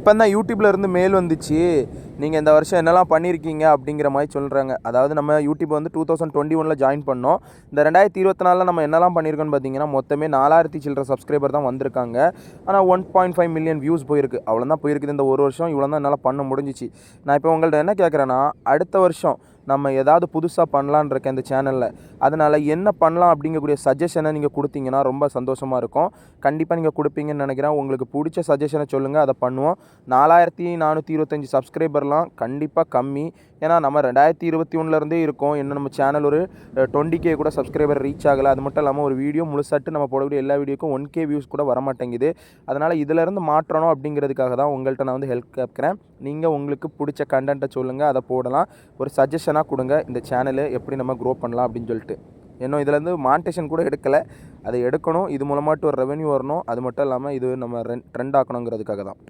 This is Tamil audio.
இப்போ தான் யூடியூப்ல இருந்து மெயில் வந்துச்சு, நீங்கள் இந்த வருஷம் என்னெல்லாம் பண்ணியிருக்கீங்க அப்படிங்கிற மாதிரி சொல்கிறாங்க. அதாவது நம்ம யூடியூப் வந்து 2021ல் ஜாயின் பண்ணோம். இந்த 2024ல் நம்ம என்னெல்லாம் பண்ணியிருக்கோன்னு பார்த்தீங்கன்னா, மொத்தமே 4000 சில்லற சப்ஸ்கிரைபர் தான் வந்திருக்காங்க. ஆனால் 1.5 மில்லியன் வியூஸ் போயிருக்கு. அவ்வளோதான் போயிருக்குது இந்த ஒரு வருஷம். இவ்வளோ தான் என்னால் பண்ண முடிஞ்சிச்சு. நான் இப்போ உங்கள்ட்ட என்ன கேட்குறேன்னா, அடுத்த வருஷம் நம்ம ஏதாவது புதுசாக பண்ணலான்னு இருக்கேன் இந்த சேனலில். அதனால் என்ன பண்ணலாம் அப்படிங்கக்கூடிய சஜஷனை நீங்கள் கொடுத்தீங்கன்னா ரொம்ப சந்தோஷமாக இருக்கும். கண்டிப்பாக நீங்கள் கொடுப்பீங்கன்னு நினைக்கிறேன். உங்களுக்கு பிடிச்ச சஜஷனை சொல்லுங்கள், அதை பண்ணுவோம். 4425 சப்ஸ்கிரைபர்லாம் கண்டிப்பாக கம்மி. ஏன்னா நம்ம 2021லேருந்தே இருக்கோம். இன்னும் நம்ம சேனல் ஒரு 20K கூட சப்ஸ்கிரைபர் ரீச் ஆகலை. அது மட்டும் இல்லாமல் ஒரு வீடியோ முழுசாட்டு நம்ம போடக்கூடிய எல்லா வீடியோக்கும் 1K வியூஸ் கூட வரமாட்டேங்குது. அதனால் இதிலேருந்து மாற்றணும் அப்படிங்கிறதுக்காக தான் உங்கள்கிட்ட நான் வந்து ஹெல்ப் கேட்குறேன். நீங்கள் உங்களுக்கு பிடிச்ச கண்டென்ட்டை சொல்லுங்கள், அதை போடலாம். ஒரு சஜஷனாக கொடுங்க, இந்த சேனலு எப்படி நம்ம க்ரோ பண்ணலாம் அப்படின்னு சொல்லிட்டு. இன்னும் இதுலேருந்து மானிட்டேஷன் கூட எடுக்கலை, அதை எடுக்கணும். இது மூலமாட்டு ஒரு ரெவென்யூ வரணும். அது மட்டும் இல்லாமல் இது நம்ம ட்ரெண்ட் ஆக்கணுங்கிறதுக்காக தான்.